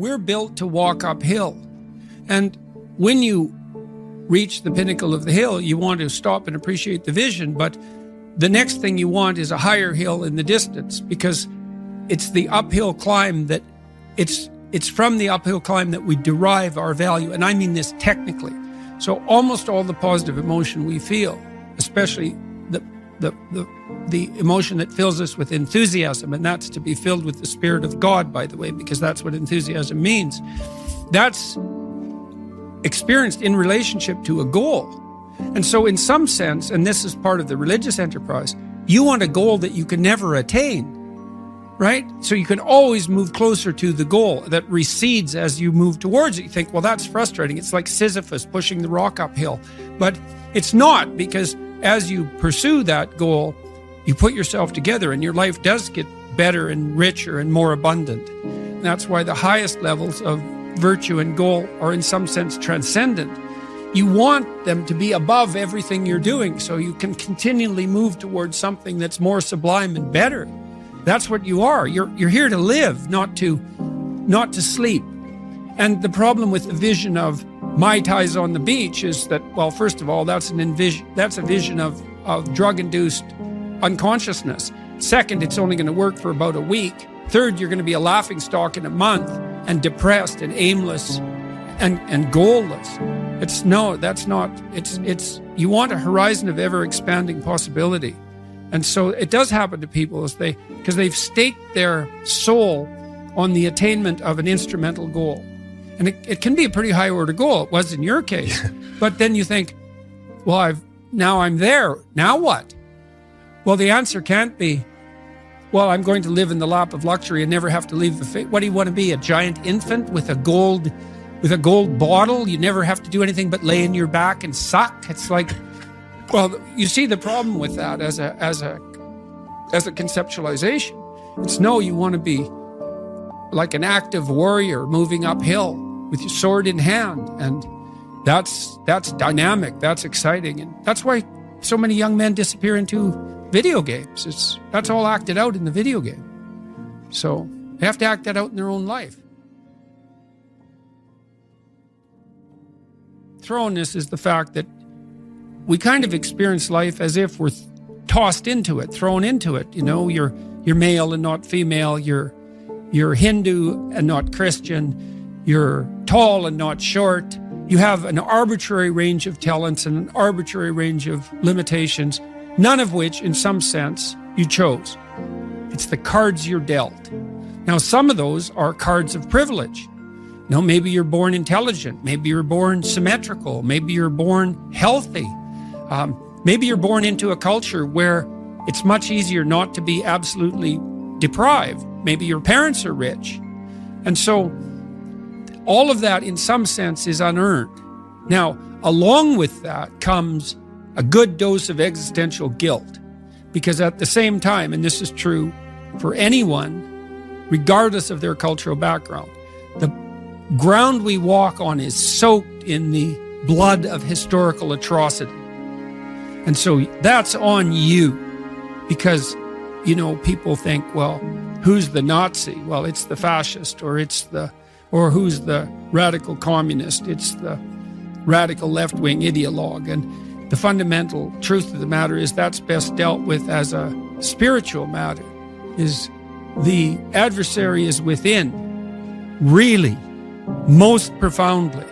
we're built to walk uphill. And when you reach the pinnacle of the hill, you want to stop and appreciate the vision, but the next thing you want is a higher hill in the distance, because it's the uphill climb that it's from the uphill climb that we derive our value. And I mean this technically. So almost all the positive emotion we feel, especially the emotion that fills us with enthusiasm, and that's to be filled with the Spirit of God, by the way, because that's what enthusiasm means. That's experienced in relationship to a goal. And so in some sense, and this is part of the religious enterprise, you want a goal that you can never attain, right? So you can always move closer to the goal that recedes as you move towards it. You think, well, that's frustrating. It's like Sisyphus pushing the rock uphill. But it's not, because as you pursue that goal, you put yourself together and your life does get better and richer and more abundant. And that's why the highest levels of virtue and goal are in some sense transcendent. You want them to be above everything you're doing so you can continually move towards something that's more sublime and better. That's what you are. You're here to live, not to sleep. And the problem with the vision of Mai Tais on the beach is that, well, first of all, that's a vision of drug-induced unconsciousness. Second, it's only going to work for about a week. Third, you're going to be a laughingstock in a month and depressed and aimless and goalless. You want a horizon of ever-expanding possibility. And so it does happen to people because they've staked their soul on the attainment of an instrumental goal. And it can be a pretty high order goal. It was in your case. But then you think, well, now I'm there. Now what? Well, the answer can't be, well, I'm going to live in the lap of luxury and never have to leave the face. What do you want to be? A giant infant with a gold bottle? You never have to do anything but lay in your back and suck. It's like, well, you see the problem with that as a conceptualization. It's no, you want to be like an active warrior moving uphill with your sword in hand. And that's dynamic, that's exciting. And that's why so many young men disappear into video games. That's all acted out in the video game. So they have to act that out in their own life. Thrownness is the fact that we kind of experience life as if we're tossed into it, thrown into it. You know, you're male and not female. You're Hindu and not Christian. You're tall and not short. You have an arbitrary range of talents and an arbitrary range of limitations, none of which, in some sense, you chose. It's the cards you're dealt. Now, some of those are cards of privilege. Now, maybe you're born intelligent. Maybe you're born symmetrical. Maybe you're born healthy. Maybe you're born into a culture where it's much easier not to be absolutely deprived. Maybe your parents are rich. And so all of that, in some sense, is unearned. Now, along with that comes a good dose of existential guilt. Because at the same time, and this is true for anyone, regardless of their cultural background, the ground we walk on is soaked in the blood of historical atrocity. And so that's on you. Because, you know, people think, well, who's the Nazi? Well, it's the fascist, or who's the radical communist? It's the radical left-wing ideologue. And the fundamental truth of the matter is that's best dealt with as a spiritual matter. Is the adversary is within, really, most profoundly.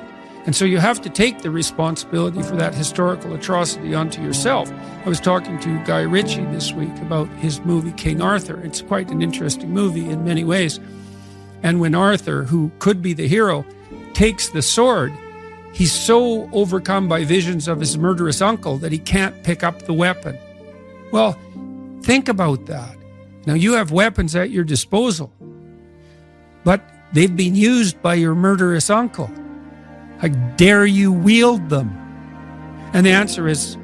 And so you have to take the responsibility for that historical atrocity onto yourself. I was talking to Guy Ritchie this week about his movie King Arthur. It's quite an interesting movie in many ways. And when Arthur, who could be the hero, takes the sword, he's so overcome by visions of his murderous uncle that he can't pick up the weapon. Well, think about that. Now, you have weapons at your disposal, but they've been used by your murderous uncle. How dare you wield them? And the answer is,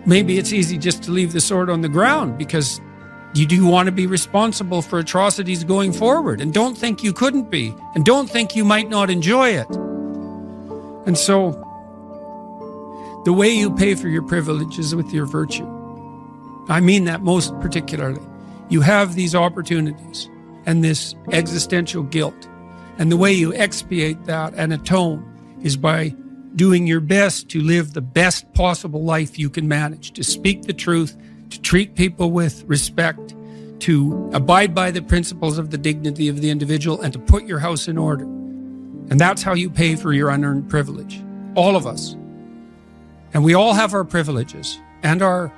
maybe it's easy just to leave the sword on the ground because you do want to be responsible for atrocities going forward. And don't think you couldn't be. And don't think you might not enjoy it. And so, the way you pay for your privilege is with your virtue. I mean that most particularly. You have these opportunities and this existential guilt. And the way you expiate that and atone is by doing your best to live the best possible life you can manage, to speak the truth, to treat people with respect, to abide by the principles of the dignity of the individual, and to put your house in order. And that's how you pay for your unearned privilege. All of us. And we all have our privileges and our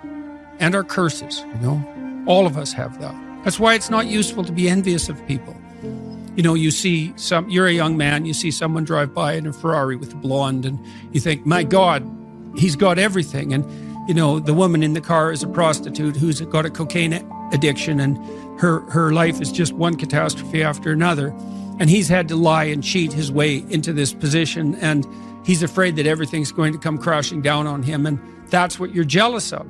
curses, All of us have that. That's why it's not useful to be envious of people. You're a young man, you see someone drive by in a Ferrari with a blonde, and you think, my God, he's got everything. And, the woman in the car is a prostitute who's got a cocaine addiction, and her life is just one catastrophe after another. And he's had to lie and cheat his way into this position, and he's afraid that everything's going to come crashing down on him, and that's what you're jealous of.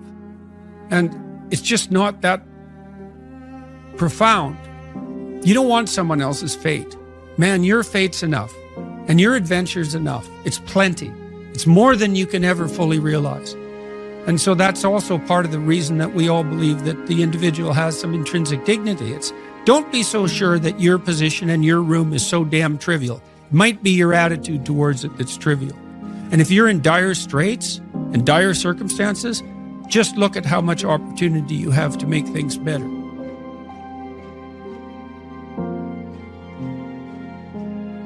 And it's just not that profound. You don't want someone else's fate. Man, your fate's enough, and your adventure's enough. It's plenty. It's more than you can ever fully realize. And so that's also part of the reason that we all believe that the individual has some intrinsic dignity. It's don't be so sure that your position and your room is so damn trivial. It might be your attitude towards it that's trivial. And if you're in dire straits and dire circumstances, just look at how much opportunity you have to make things better.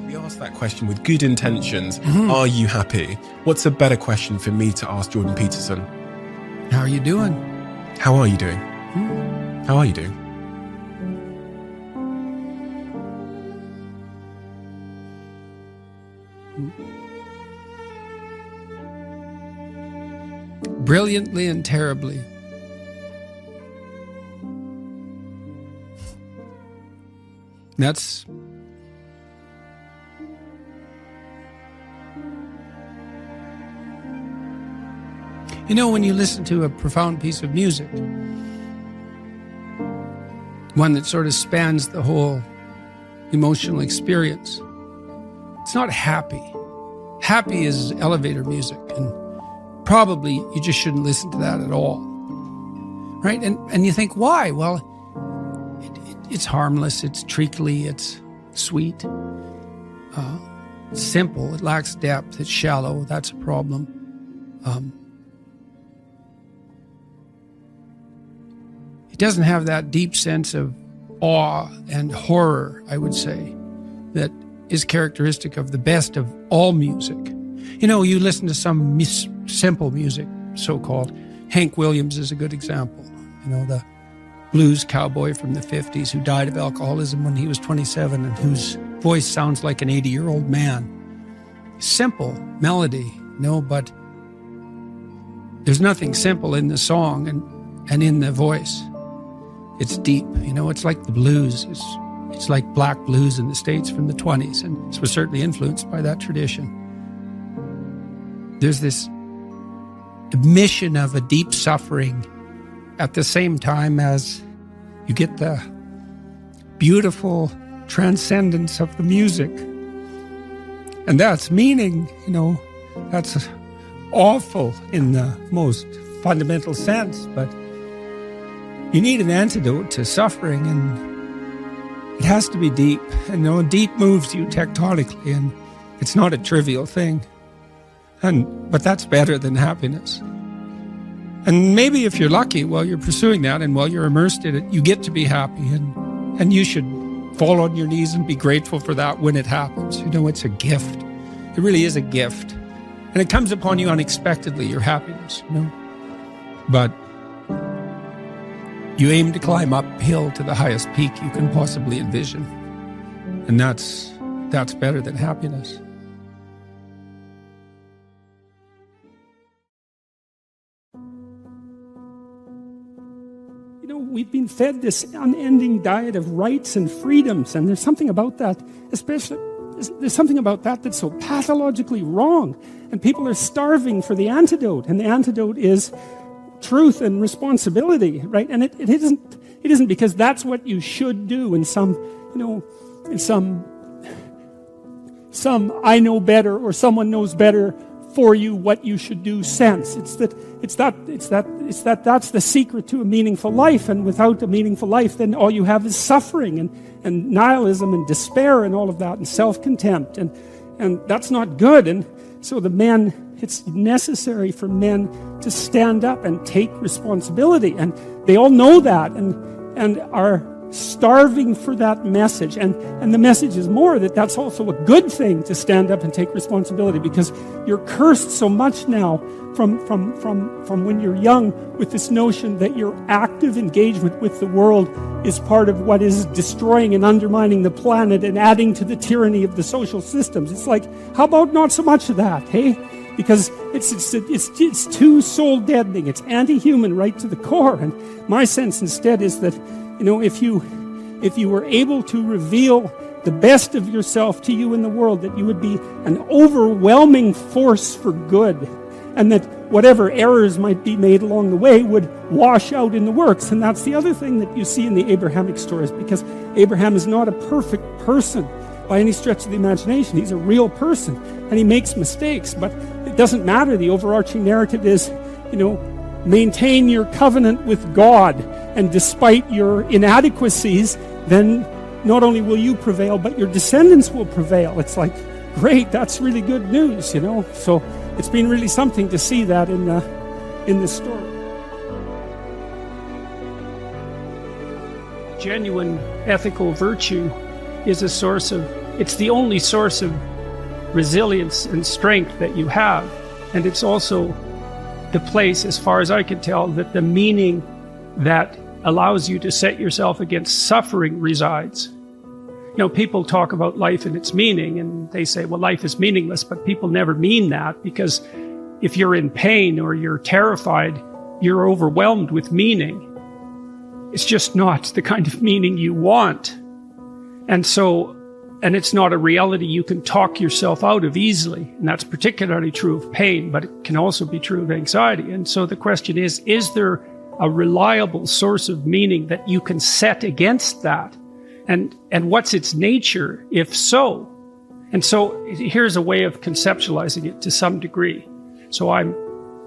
We asked that question with good intentions. Are you happy? What's a better question for me to ask Jordan Peterson? How are you doing? How are you doing? How are you doing? Brilliantly and terribly. That's when you listen to a profound piece of music, one that sort of spans the whole emotional experience, it's not happy. Happy is elevator music, and probably you just shouldn't listen to that at all. Right? And you think, why? Well, it's harmless, it's treacly, it's sweet, it's simple, it lacks depth, it's shallow, that's a problem. It doesn't have that deep sense of awe and horror, I would say, that is characteristic of the best of all music. You listen to some simple music, so-called. Hank Williams is a good example. The blues cowboy from the 50s who died of alcoholism when he was 27 and whose voice sounds like an 80-year-old man. Simple melody, but there's nothing simple in the song and in the voice. It's deep, it's like the blues. It's like black blues in the States from the 20s, and it was certainly influenced by that tradition. There's this admission of a deep suffering at the same time as you get the beautiful transcendence of the music. And that's meaning, that's awful in the most fundamental sense, but you need an antidote to suffering, and it has to be deep. And deep moves you tectonically, and it's not a trivial thing. But that's better than happiness. And maybe if you're lucky while you're pursuing that and while you're immersed in it, you get to be happy, and you should fall on your knees and be grateful for that when it happens. It's a gift. It really is a gift. And it comes upon you unexpectedly, your happiness, But you aim to climb uphill to the highest peak you can possibly envision. And that's better than happiness. We've been fed this unending diet of rights and freedoms, and there's something about that, there's something about that that's so pathologically wrong. And people are starving for the antidote, and the antidote is truth and responsibility, right? And it isn't because that's what you should do in some I know better or someone knows better for you what you should do sense. That's the secret to a meaningful life. And without a meaningful life, then all you have is suffering and nihilism and despair and all of that and self-contempt. And that's not good. And so it's necessary for men to stand up and take responsibility. And they all know that and are starving for that message. And the message is more that that's also a good thing to stand up and take responsibility, because you're cursed so much now from when you're young with this notion that your active engagement with the world is part of what is destroying and undermining the planet and adding to the tyranny of the social systems. It's like, how about not so much of that, hey? Because it's too soul deadening. It's anti-human right to the core. And my sense instead is that, if you were able to reveal the best of yourself to you in the world, that you would be an overwhelming force for good, and that whatever errors might be made along the way would wash out in the works. And that's the other thing that you see in the Abrahamic stories, because Abraham is not a perfect person by any stretch of the imagination. He's a real person, and he makes mistakes, but it doesn't matter. The overarching narrative is, maintain your covenant with God, and despite your inadequacies, then not only will you prevail, but your descendants will prevail. It's like, great, that's really good news, So it's been really something to see that in this story. Genuine ethical virtue is it's the only source of resilience and strength that you have. And it's also the place, as far as I can tell, that the meaning that allows you to set yourself against suffering resides. People talk about life and its meaning, and they say, well, life is meaningless, but people never mean that, because if you're in pain or you're terrified, you're overwhelmed with meaning. It's just not the kind of meaning you want. And it's not a reality you can talk yourself out of easily. And that's particularly true of pain, but it can also be true of anxiety. And so the question is there a reliable source of meaning that you can set against that? And what's its nature, if so? And so here's a way of conceptualizing it to some degree. So I'm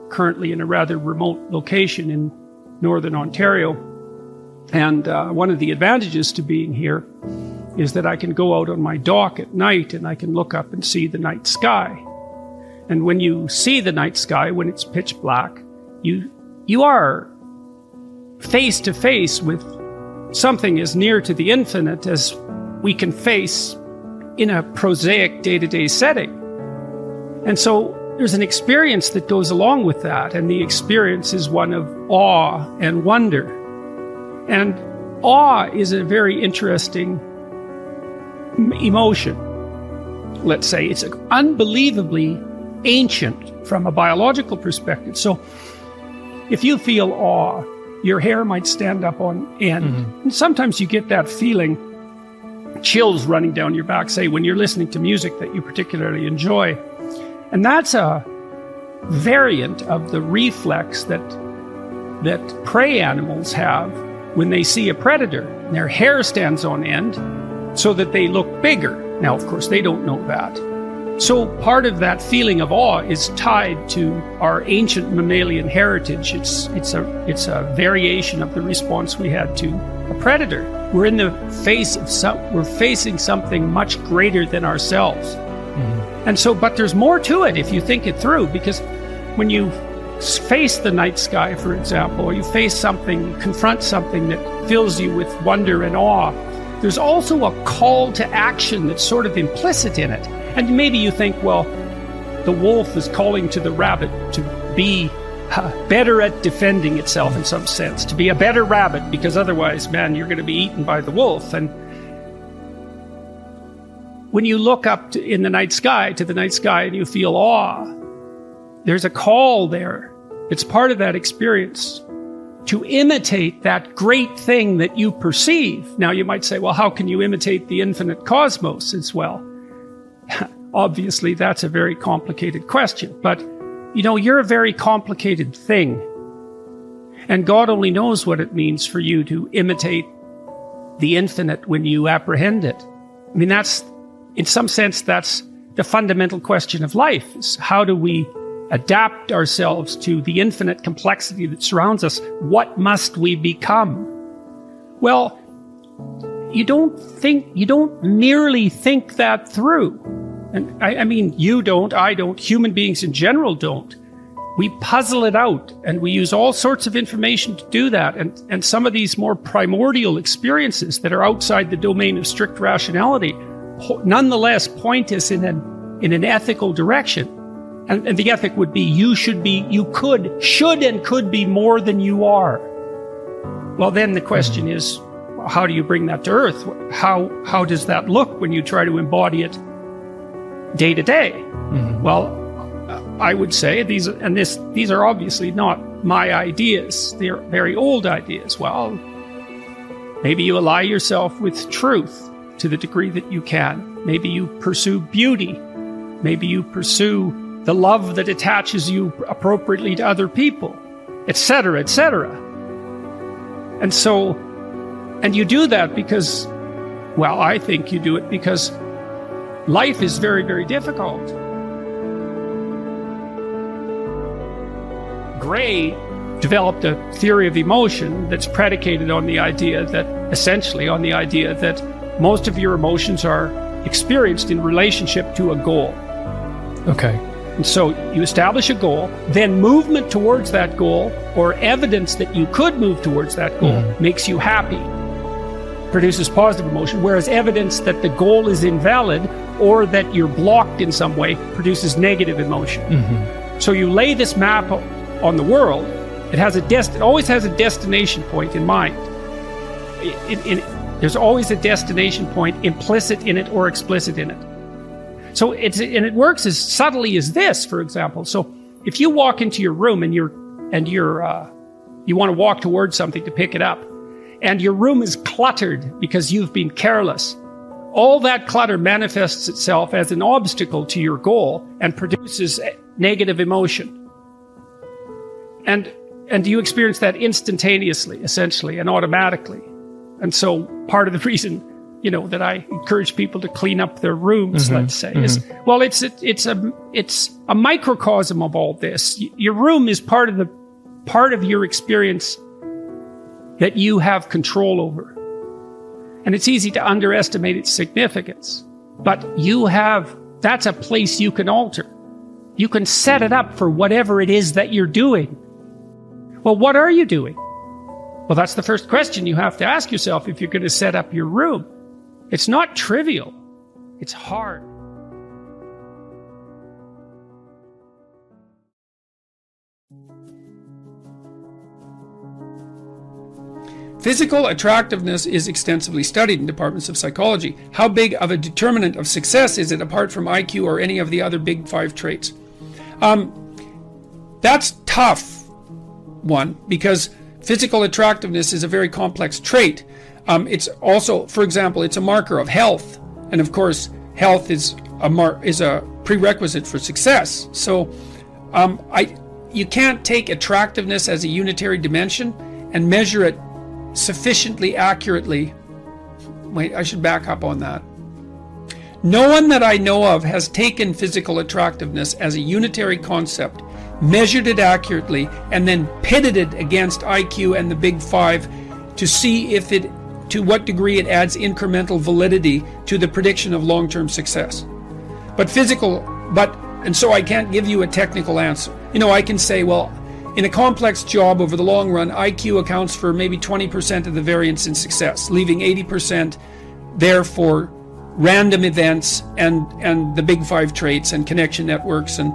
currently in a rather remote location in northern Ontario. And one of the advantages to being here is that I can go out on my dock at night and I can look up and see the night sky. And when you see the night sky, when it's pitch black, you are face to face with something as near to the infinite as we can face in a prosaic day-to-day setting. And so there's an experience that goes along with that, and the experience is one of awe and wonder. And awe is a very interesting emotion. Let's say it's unbelievably ancient from a biological perspective. So if you feel awe, your hair might stand up on end. Mm-hmm. And sometimes you get that feeling, chills running down your back, say, when you're listening to music that you particularly enjoy. And that's a variant of the reflex that prey animals have when they see a predator. Their hair stands on end so that they look bigger. Now, of course, they don't know that. So part of that feeling of awe is tied to our ancient mammalian heritage. It's a variation of the response we had to a predator. We're in the face of we're facing something much greater than ourselves. Mm-hmm. And so, but there's more to it if you think it through, because when you face the night sky, for example, or you confront something that fills you with wonder and awe, there's also a call to action that's sort of implicit in it. And maybe you think, well, the wolf is calling to the rabbit to be better at defending itself in some sense, to be a better rabbit, because otherwise, man, you're going to be eaten by the wolf. And when you look up in the night sky, to the night sky, and you feel awe, there's a call there. It's part of that experience to imitate that great thing that you perceive. Now, you might say, well, how can you imitate the infinite cosmos as well? Obviously, that's a very complicated question. But, you're a very complicated thing. And God only knows what it means for you to imitate the infinite when you apprehend it. I mean, in some sense, that's the fundamental question of life, is how do we adapt ourselves to the infinite complexity that surrounds us? What must we become? Well, you don't merely think that through. And I mean, you don't, I don't, human beings in general don't. We puzzle it out, and we use all sorts of information to do that. And some of these more primordial experiences that are outside the domain of strict rationality nonetheless point us in an ethical direction. And the ethic would be, you should and could be more than you are. Well, then the question is, how do you bring that to earth? How does that look when you try to embody it day to day? Mm-hmm. Well, I would say these are obviously not my ideas. They're very old ideas. Well, maybe you ally yourself with truth to the degree that you can. Maybe you pursue beauty. Maybe you pursue the love that attaches you appropriately to other people, etc., etc. And you do that because, well, I think you do it because life is very, very difficult. Gray developed a theory of emotion that's predicated on the idea that, essentially on the idea that most of your emotions are experienced in relationship to a goal. Okay. And so you establish a goal, then movement towards that goal, or evidence that you could move towards that goal, makes you happy, produces positive emotion, whereas evidence that the goal is invalid or that you're blocked in some way produces negative emotion. Mm-hmm. So you lay this map on the world. It always has a destination point in mind. There's always a destination point implicit in it or explicit in it. So it works as subtly as this, for example. So if you walk into your room and you want to walk towards something to pick it up, and your room is cluttered because you've been careless, all that clutter manifests itself as an obstacle to your goal and produces negative emotion. And you experience that instantaneously, essentially, and automatically. And so part of the reason, that I encourage people to clean up their rooms, let's say, is, well, it's a microcosm of all this. Your room is part of your experience that you have control over. And it's easy to underestimate its significance. But that's a place you can alter. You can set it up for whatever it is that you're doing. Well, what are you doing? Well, that's the first question you have to ask yourself if you're going to set up your room. It's not trivial. It's hard. Physical attractiveness is extensively studied in departments of psychology. How big of a determinant of success is it apart from IQ or any of the other big 5 traits? That's tough one, because physical attractiveness is a very complex trait. It's also, for example, it's a marker of health, and of course, health is a prerequisite for success. So, you can't take attractiveness as a unitary dimension and measure it sufficiently accurately. Wait, I should back up on that. No one that I know of has taken physical attractiveness as a unitary concept, measured it accurately, and then pitted it against IQ and the big 5 to see to what degree it adds incremental validity to the prediction of long-term success. And so I can't give you a technical answer. I can say, well, in a complex job over the long run, IQ accounts for maybe 20% of the variance in success, leaving 80% there for random events and the big 5 traits and connection networks and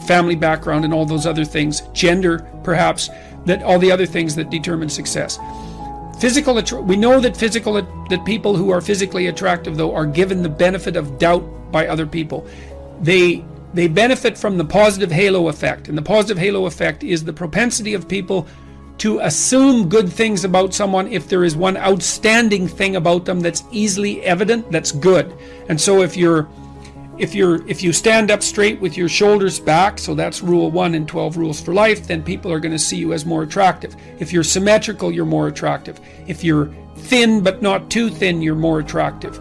family background and all those other things, gender perhaps, that all the other things that determine success. We know that people who are physically attractive, though, are given the benefit of doubt by other people. They benefit from the positive halo effect, and the positive halo effect is the propensity of people to assume good things about someone if there is one outstanding thing about them that's easily evident, that's good. And so if you stand up straight with your shoulders back, so that's rule 1 in 12 rules for life, then people are going to see you as more attractive. If you're symmetrical, you're more attractive. If you're thin but not too thin, you're more attractive.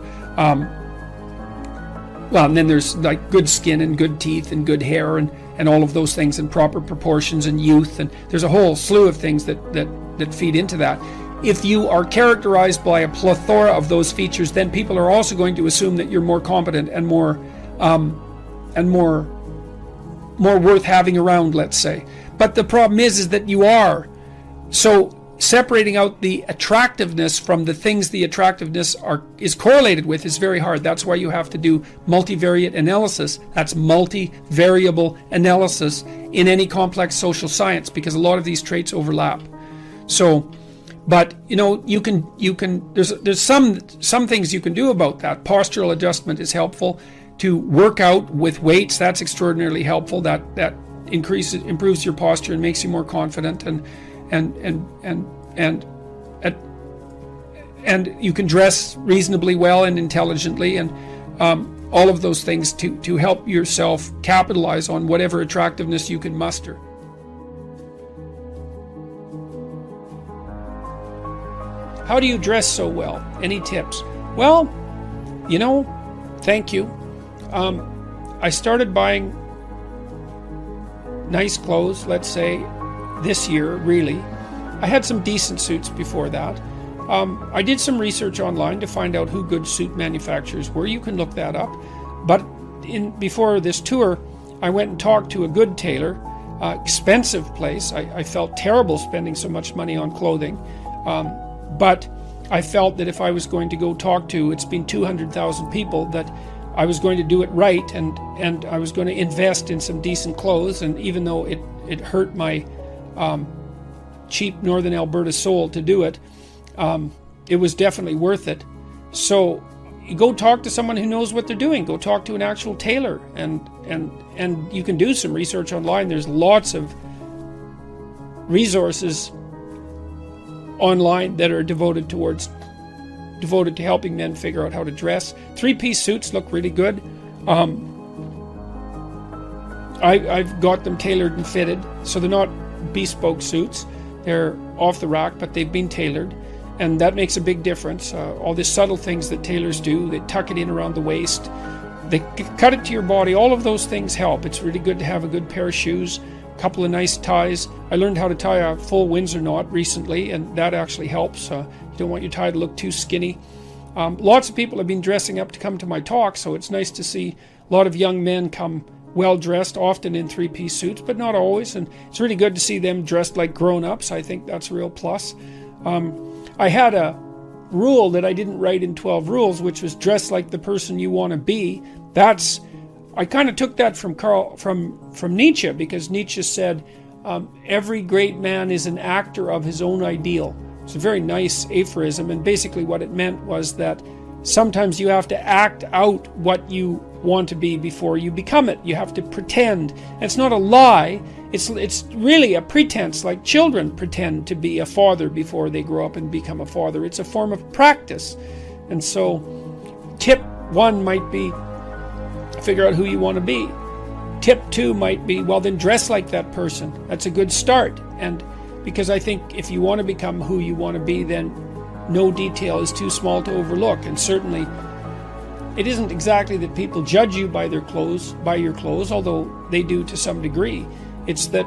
well, and then there's like good skin and good teeth and good hair and all of those things in proper proportions and youth, and there's a whole slew of things that feed into that. If you are characterized by a plethora of those features, then people are also going to assume that you're more competent and more worth having around, let's say. But the problem is that you are. So separating out the attractiveness from the things the attractiveness is correlated with is very hard. That's why you have to do multivariate analysis. That's multivariable analysis in any complex social science, because a lot of these traits overlap. So, but you can there's some things you can do about that. Postural adjustment is helpful. To work out with weights, that's extraordinarily helpful. That improves your posture and makes you more confident, and you can dress reasonably well and intelligently, and all of those things to help yourself capitalize on whatever attractiveness you can muster. How do you dress so well? Any tips? Well, thank you. I started buying nice clothes, let's say, this year, really. I had some decent suits before that. I did some research online to find out who good suit manufacturers were. You can look that up. But before this tour, I went and talked to a good tailor, expensive place. I felt terrible spending so much money on clothing. But I felt that if I was going to go talk to, it's been 200,000 people, that I was going to do it right, and I was going to invest in some decent clothes. And even though it hurt my cheap Northern Alberta soul to do it, it was definitely worth it. So you go talk to someone who knows what they're doing. Go talk to an actual tailor, and you can do some research online. There's lots of resources online that are devoted to helping men figure out how to dress. 3-piece suits look really good. I've got them tailored and fitted, so they're not bespoke suits. They're off the rack, but they've been tailored, and that makes a big difference. All the subtle things that tailors do, they tuck it in around the waist, they cut it to your body, all of those things help. It's really good to have a good pair of shoes, a couple of nice ties. I learned how to tie a full Windsor knot recently, and that actually helps. You don't want your tie to look too skinny. Lots of people have been dressing up to come to my talk, so it's nice to see a lot of young men come well dressed, often in 3-piece suits, but not always. And it's really good to see them dressed like grown-ups. I think that's a real plus. I had a rule that I didn't write in 12 Rules, which was dress like the person you want to be. I kind of took that from Nietzsche, because Nietzsche said, every great man is an actor of his own ideal. It's a very nice aphorism, and basically what it meant was that sometimes you have to act out what you want to be before you become it. You have to pretend. And it's not a lie. It's really a pretense, like children pretend to be a father before they grow up and become a father. It's a form of practice. And so tip 1 might be figure out who you want to be. Tip 2 might be, well, then dress like that person. That's a good start. And because I think if you want to become who you want to be, then no detail is too small to overlook. And certainly it isn't exactly that people judge you by your clothes, although they do to some degree. It's that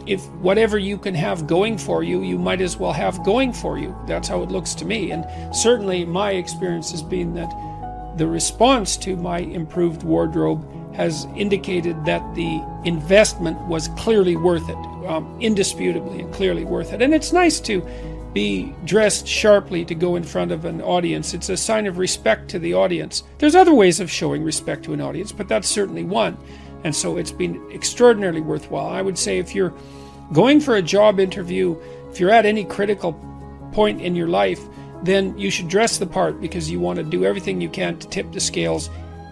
if whatever you can have going for you, you might as well have going for you. That's how it looks to me. And certainly my experience has been that the response to my improved wardrobe has indicated that the investment was clearly worth it, indisputably and clearly worth it. And it's nice to be dressed sharply to go in front of an audience. It's a sign of respect to the audience. There's other ways of showing respect to an audience, but that's certainly one. And so it's been extraordinarily worthwhile. I would say if you're going for a job interview, if you're at any critical point in your life, then you should dress the part, because you want to do everything you can to tip the scales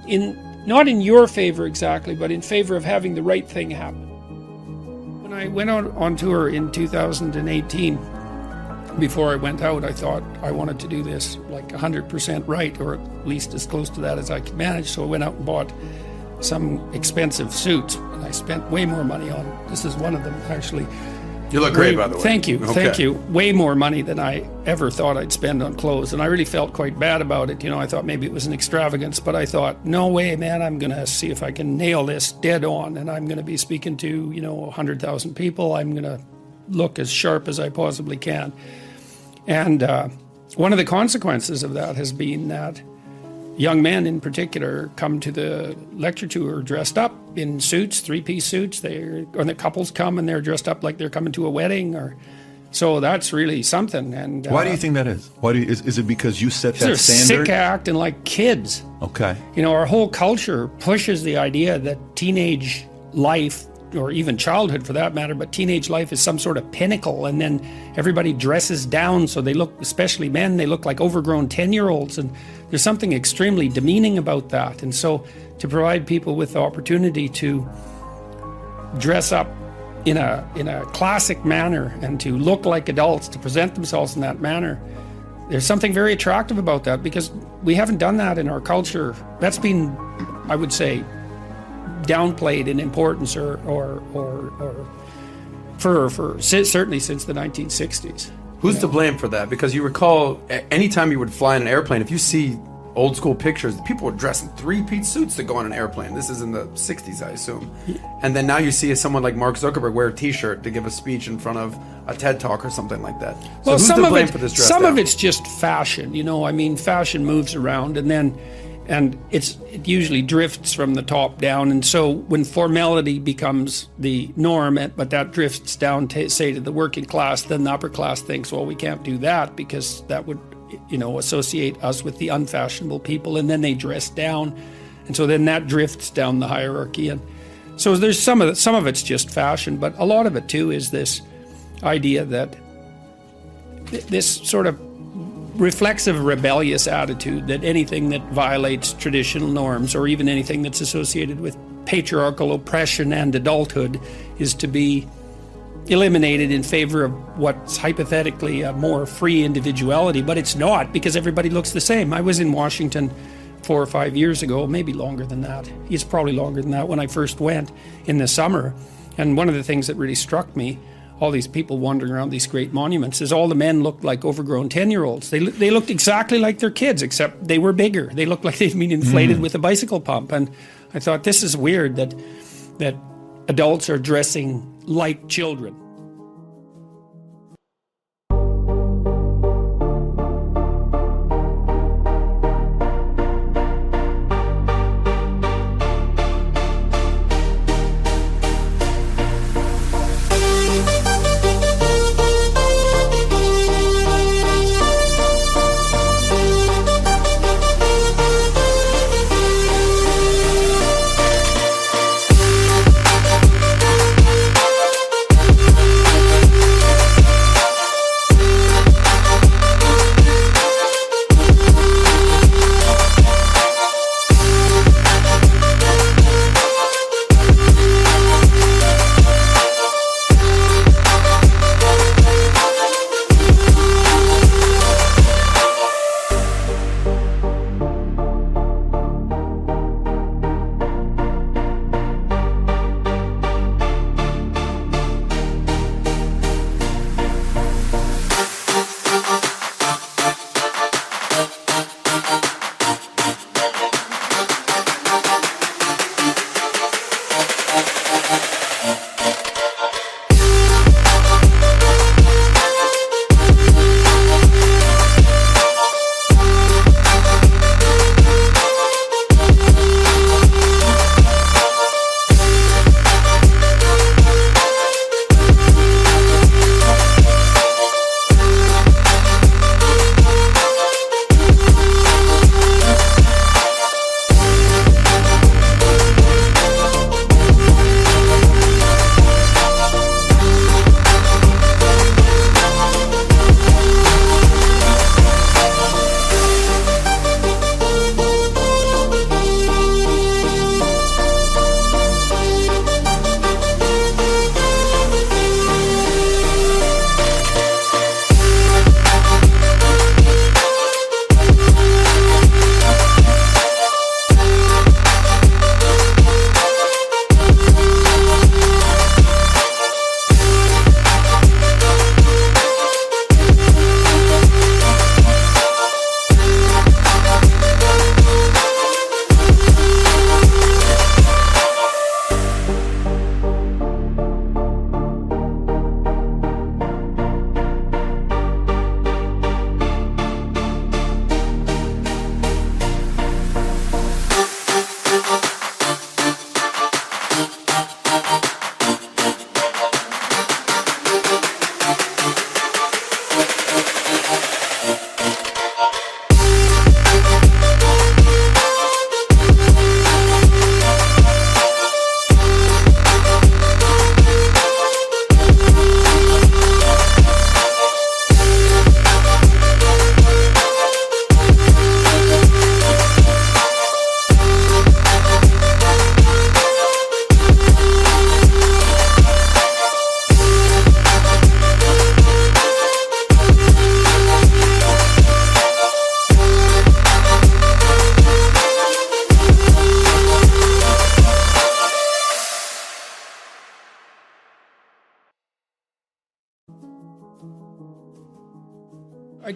not in your favor exactly, but in favor of having the right thing happen. When I went on tour in 2018, before I went out, I thought I wanted to do this like 100% right, or at least as close to that as I could manage. So I went out and bought some expensive suits, and I spent way more money on. This is one of them, actually. You look great, by the way. Thank you. Okay. Thank you. Way more money than I ever thought I'd spend on clothes. And I really felt quite bad about it. I thought maybe it was an extravagance, but I thought, no way, man, I'm going to see if I can nail this dead on. And I'm going to be speaking to, 100,000 people. I'm going to look as sharp as I possibly can. And one of the consequences of that has been that young men in particular come to the lecture tour dressed up in suits, three-piece suits. Or the couples come and they're dressed up like they're coming to a wedding. So that's really something. And why do you think that is? Why is it because you set that they're standard? sick acting like kids. Okay. Our whole culture pushes the idea that teenage life, or even childhood for that matter, but teenage life is some sort of pinnacle, and then everybody dresses down so they look, especially men, they look like overgrown 10-year-olds, and there's something extremely demeaning about that. And so to provide people with the opportunity to dress up in a classic manner and to look like adults, to present themselves in that manner, there's something very attractive about that, because we haven't done that in our culture. That's been, I would say, downplayed in importance or for certainly since the 1960s. Who's to blame for that? Because you recall, anytime you would fly in an airplane, if you see old school pictures, people were dressed in three-piece suits to go on an airplane. This is in the 60s, I assume. And then now you see someone like Mark Zuckerberg wear a t-shirt to give a speech in front of a TED Talk or something like that. So Well, who's some to of blame it, for this dress some down? of it's just fashion. Fashion moves around, and it usually drifts from the top down. And so when formality becomes the norm, but that drifts down, say, to the working class, then the upper class thinks, well, we can't do that because that would, associate us with the unfashionable people, and then they dress down, and so then that drifts down the hierarchy. And so there's some of it's just fashion, but a lot of it too is this idea that this sort of reflexive, rebellious attitude that anything that violates traditional norms, or even anything that's associated with patriarchal oppression and adulthood, is to be eliminated in favor of what's hypothetically a more free individuality. But it's not, because everybody looks the same. I was in Washington 4 or 5 years ago, maybe longer than that. It's probably longer than that, when I first went in the summer. And one of the things that really struck me, all these people wandering around these great monuments, is all the men looked like overgrown 10-year-olds. They looked exactly like their kids, except they were bigger. They looked like they'd been inflated with a bicycle pump. And I thought, this is weird that adults are dressing like children.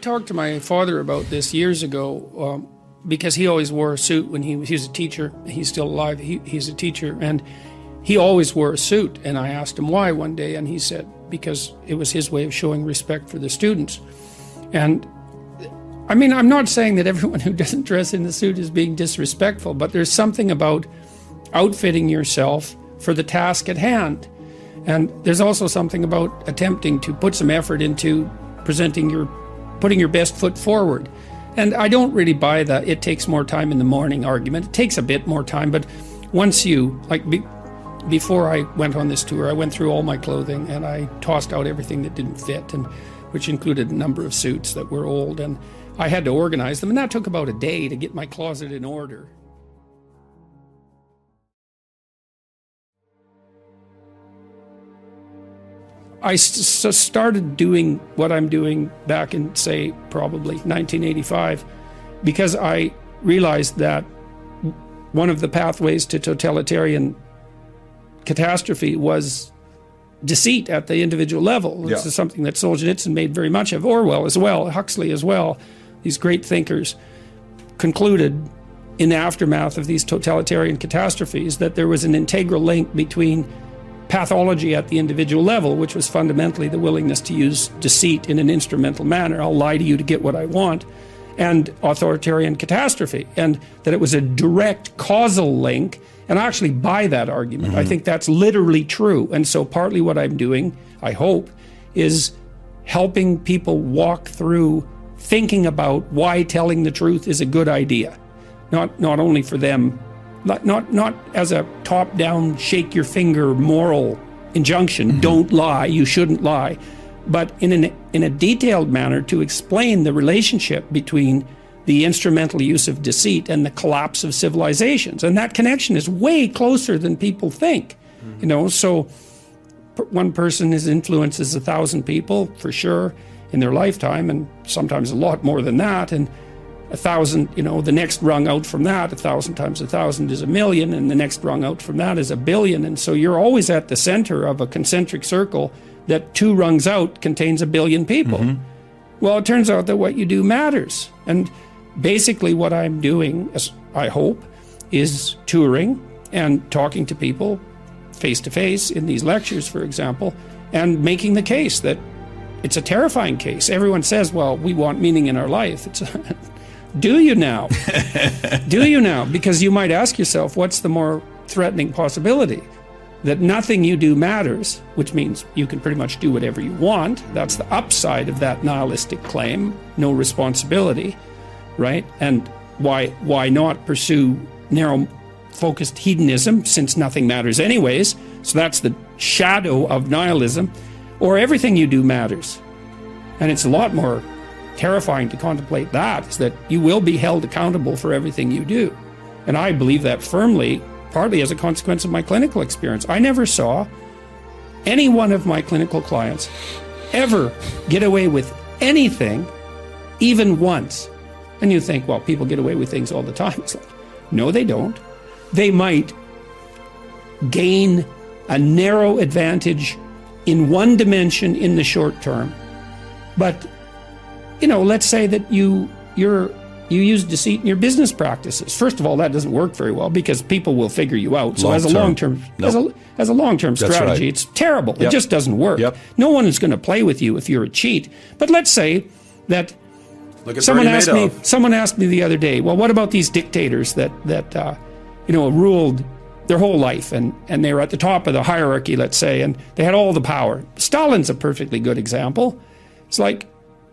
talked to my father about this years ago because he always wore a suit when he was a teacher. He's still alive. He's a teacher, and he always wore a suit. And I asked him why one day, and he said because it was his way of showing respect for the students. And I mean, I'm not saying that everyone who doesn't dress in a suit is being disrespectful, but there's something about outfitting yourself for the task at hand. And there's also something about attempting to put some effort into putting your best foot forward. And I don't really buy the it takes more time in the morning argument. It takes a bit more time, but once you, before I went on this tour, I went through all my clothing and I tossed out everything that didn't fit, and which included a number of suits that were old, and I had to organize them, and that took about a day to get my closet in order. I started doing what I'm doing back in, say, probably 1985, because I realized that one of the pathways to totalitarian catastrophe was deceit at the individual level. This is something that Solzhenitsyn made very much of, Orwell as well, Huxley as well. These great thinkers concluded in the aftermath of these totalitarian catastrophes that there was an integral link between pathology at the individual level, which was fundamentally the willingness to use deceit in an instrumental manner. I'll lie to you to get what I want, and authoritarian catastrophe, and that it was a direct causal link. And I actually buy that argument. I think that's literally true. And so partly what I'm doing, I hope, is helping people walk through thinking about why telling the truth is a good idea. Not only for them, not as a top-down, shake your finger moral injunction, don't lie, you shouldn't lie, but in a detailed manner to explain the relationship between the instrumental use of deceit and the collapse of civilizations. And that connection is way closer than people think. You know, so one person influences 1,000 people, for sure, in their lifetime, and sometimes a lot more than that. And 1,000, you know, the next rung out from that, 1,000 times 1,000 is 1,000,000, and the next rung out from that is 1,000,000,000. And so you're always at the center of a concentric circle that 2 rungs out contains 1,000,000,000 people. Well, it turns out that what you do matters. And basically what I'm doing, as I hope, is touring and talking to people face to face in these lectures, for example, and making the case that it's a terrifying case. Everyone says, well, we want meaning in our life. Do you now? Do you now? Because you might ask yourself, what's the more threatening possibility? That nothing you do matters, which means you can pretty much do whatever you want. That's the upside of that nihilistic claim, no responsibility, right? And why not pursue narrow-focused hedonism, since nothing matters anyways? So that's the shadow of nihilism. Or everything you do matters. And it's a lot more terrifying to contemplate that, is that you will be held accountable for everything you do. And I believe that firmly, partly as a consequence of my clinical experience. I never saw any one of my clinical clients ever get away with anything, even once. And you think, well, people get away with things all the time. It's like, no, they don't. They might gain a narrow advantage in one dimension in the short term. But, you know, let's say that you use deceit in your business practices. First of all, that doesn't work very well because people will figure you out. So as a long-term strategy, it's terrible. It just doesn't work. No one is going to play with you if you're a cheat. But let's say that someone asked me the other day, well, what about these dictators that ruled their whole life, and they were at the top of the hierarchy, let's say, and they had all the power. Stalin's a perfectly good example. It's like,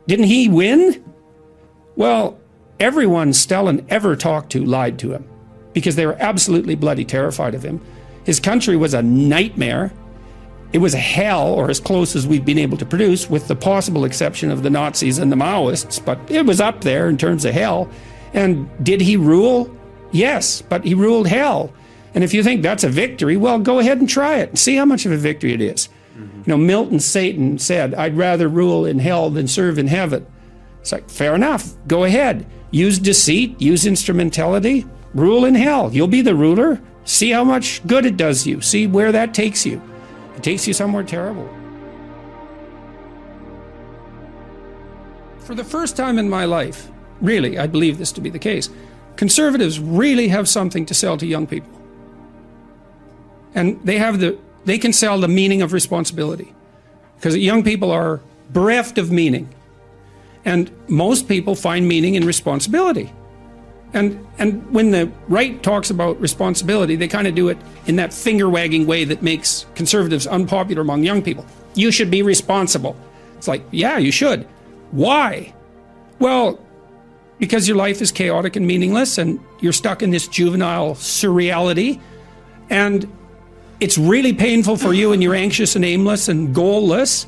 didn't he win? Well, everyone Stalin ever talked to lied to him because they were absolutely bloody terrified of him. His country was a nightmare. It was a hell, or as close as we've been able to produce, with the possible exception of the Nazis and the Maoists, but it was up there in terms of hell. And did he rule? Yes, but he ruled hell. And if you think that's a victory, well, go ahead and try it and see how much of a victory it is. You know, Milton Satan said, I'd rather rule in hell than serve in heaven. It's like, fair enough, go ahead. Use deceit, use instrumentality, rule in hell. You'll be the ruler. See how much good it does you. See where that takes you. It takes you somewhere terrible. for the first time in my life, really, I believe this to be the case, conservatives really have something to sell to young people. And they can sell the meaning of responsibility. Because young people are bereft of meaning. And most people find meaning in responsibility. And when the right talks about responsibility, they kind of do it in that finger-wagging way that makes conservatives unpopular among young people. You should be responsible. It's like, yeah, you should. Why? Well, because your life is chaotic and meaningless, and you're stuck in this juvenile surreality, and it's really painful for you, and you're anxious and aimless and goalless.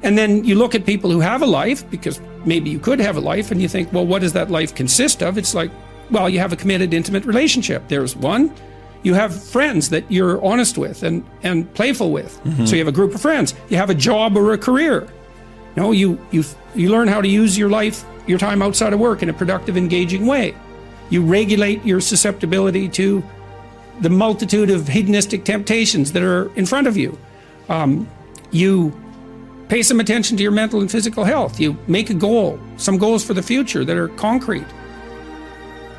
And then you look at people who have a life, because maybe you could have a life, and you think, well, what does that life consist of? It's like, well, you have a committed, intimate relationship. There's one. You have friends that you're honest with and playful with. Mm-hmm. So you have a group of friends. You have a job or a career. You learn how to use your life, your time outside of work in a productive, engaging way. You regulate your susceptibility to the multitude of hedonistic temptations that are in front of you. You pay some attention to your mental and physical health. You make a goal, some goals for the future that are concrete.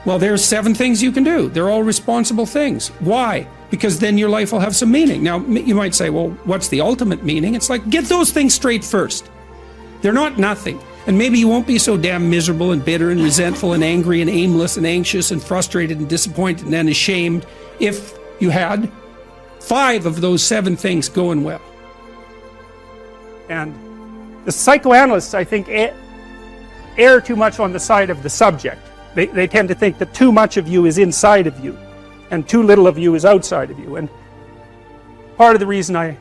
Well, there's 7 things you can do. They're all responsible things. Why? Because then your life will have some meaning. Now, you might say, well, what's the ultimate meaning? It's like, get those things straight first. They're not nothing. And maybe you won't be so damn miserable and bitter and resentful and angry and aimless and anxious and frustrated and disappointed and then ashamed if you had 5 of those 7 things going well. And the psychoanalysts, I think, err too much on the side of the subject. They tend to think that too much of you is inside of you and too little of you is outside of you. And part of the reason I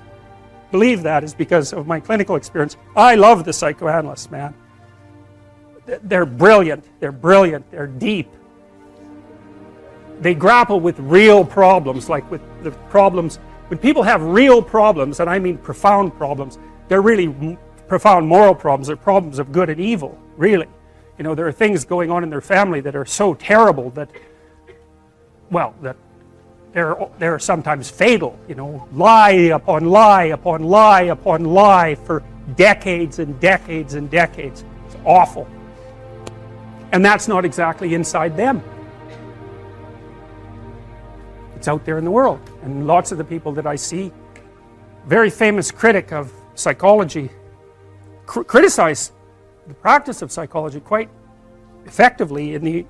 believe that is because of my clinical experience. I love the psychoanalysts, man. They're brilliant. They're deep. They grapple with real problems, like with the problems. When people have real problems, and I mean profound problems, they're really profound moral problems. They're problems of good and evil, really. There are things going on in their family that are so terrible that, well, that they're sometimes fatal. Lie upon lie upon lie upon lie for decades and decades and decades. It's awful. And that's not exactly inside them. It's out there in the world. And lots of the people that I see, very famous critic of psychology, criticize the practice of psychology quite effectively in the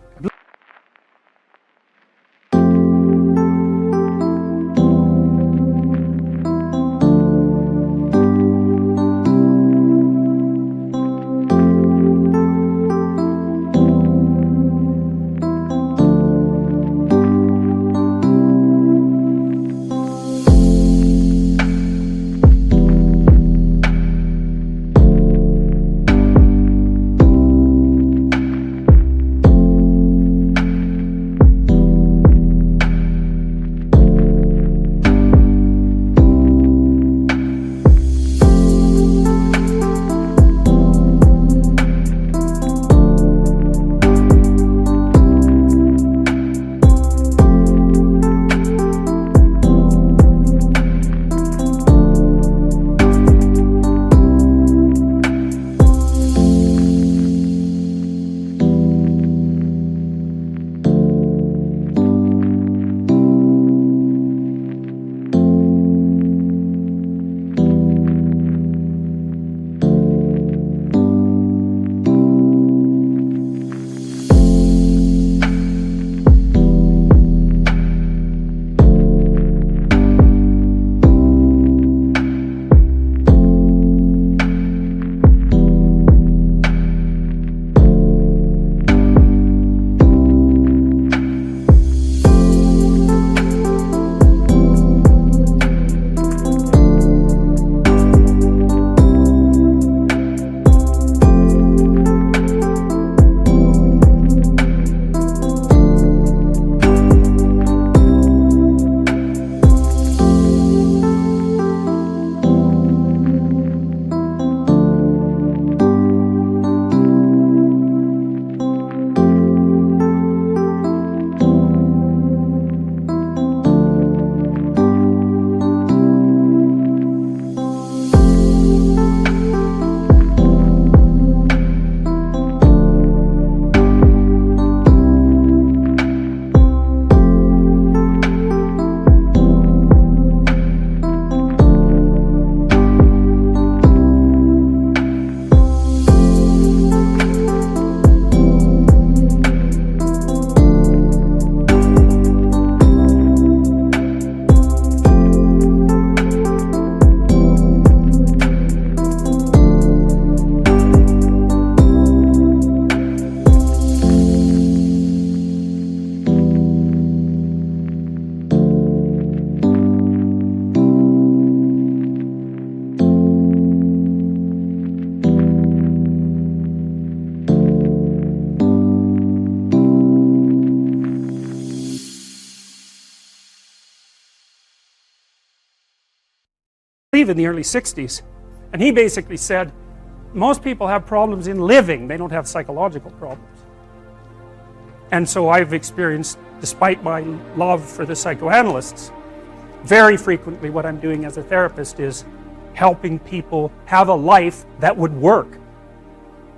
believe in the early 60s. And he basically said, most people have problems in living, they don't have psychological problems. And so I've experienced, despite my love for the psychoanalysts, very frequently what I'm doing as a therapist is helping people have a life that would work.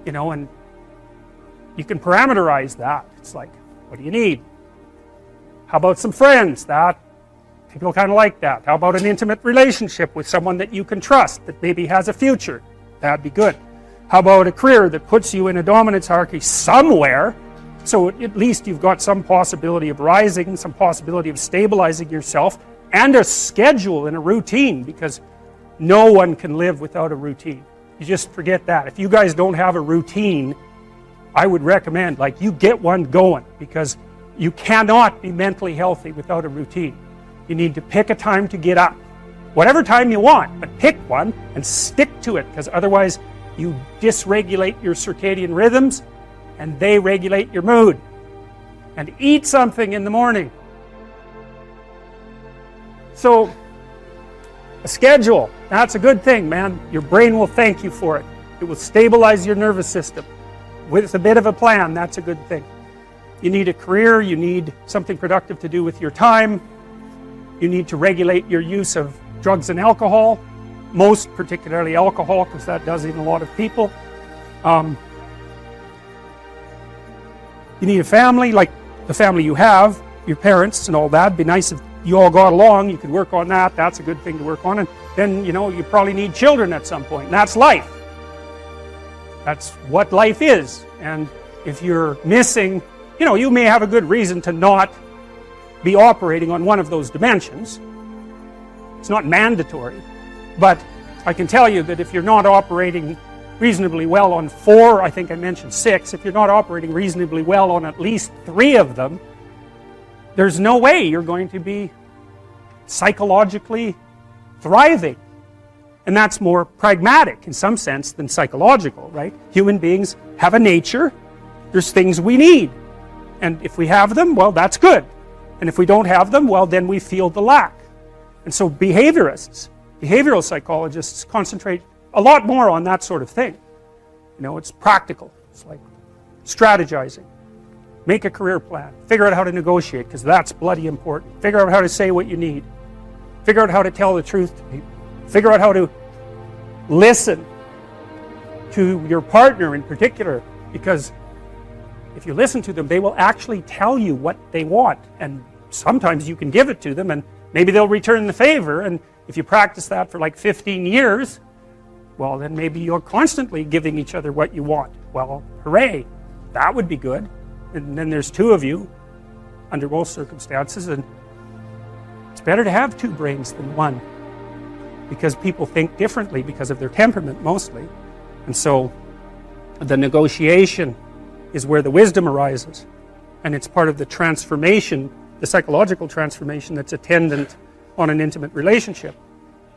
You know, and you can parameterize that. It's like, what do you need? How about some friends? That people kind of like that. How about an intimate relationship with someone that you can trust, that maybe has a future? That'd be good. How about a career that puts you in a dominance hierarchy somewhere, so at least you've got some possibility of rising, some possibility of stabilizing yourself, and a schedule and a routine, because no one can live without a routine. You just forget that. If you guys don't have a routine, I would recommend, like, you get one going, because you cannot be mentally healthy without a routine. You need to pick a time to get up. Whatever time you want, but pick one and stick to it, because otherwise you dysregulate your circadian rhythms and they regulate your mood. And eat something in the morning. So, a schedule, that's a good thing, man. Your brain will thank you for it. It will stabilize your nervous system. With a bit of a plan, that's a good thing. You need a career, you need something productive to do with your time. You need to regulate your use of drugs and alcohol, most particularly alcohol, because that does in a lot of people. You need a family, like the family you have, your parents and all that. It'd be nice if you all got along, you could work on that. That's a good thing to work on. And then, you know, you probably need children at some point. And that's life. That's what life is. And if you're missing, you know, you may have a good reason to not be operating on one of those dimensions. It's not mandatory. But I can tell you that if you're not operating reasonably well on 4, I think I mentioned 6, if you're not operating reasonably well on at least 3 of them, there's no way you're going to be psychologically thriving. And that's more pragmatic in some sense than psychological, right? Human beings have a nature. There's things we need. And if we have them, well, that's good. And if we don't have them, well, then we feel the lack. And so behaviorists, behavioral psychologists concentrate a lot more on that sort of thing. You know, it's practical. It's like strategizing. Make a career plan. Figure out how to negotiate, because that's bloody important. Figure out how to say what you need. Figure out how to tell the truth to people. Figure out how to listen to your partner in particular, because if you listen to them, they will actually tell you what they want, and sometimes you can give it to them and maybe they'll return the favor. And if you practice that for like 15 years, well, then maybe you're constantly giving each other what you want. Well, hooray, that would be good. And then there's 2 of you under most circumstances, and it's better to have 2 brains than 1, because people think differently because of their temperament mostly. And so the negotiation is where the wisdom arises, and it's part of the transformation, the psychological transformation that's attendant on an intimate relationship,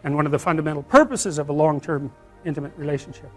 and one of the fundamental purposes of a long-term intimate relationship.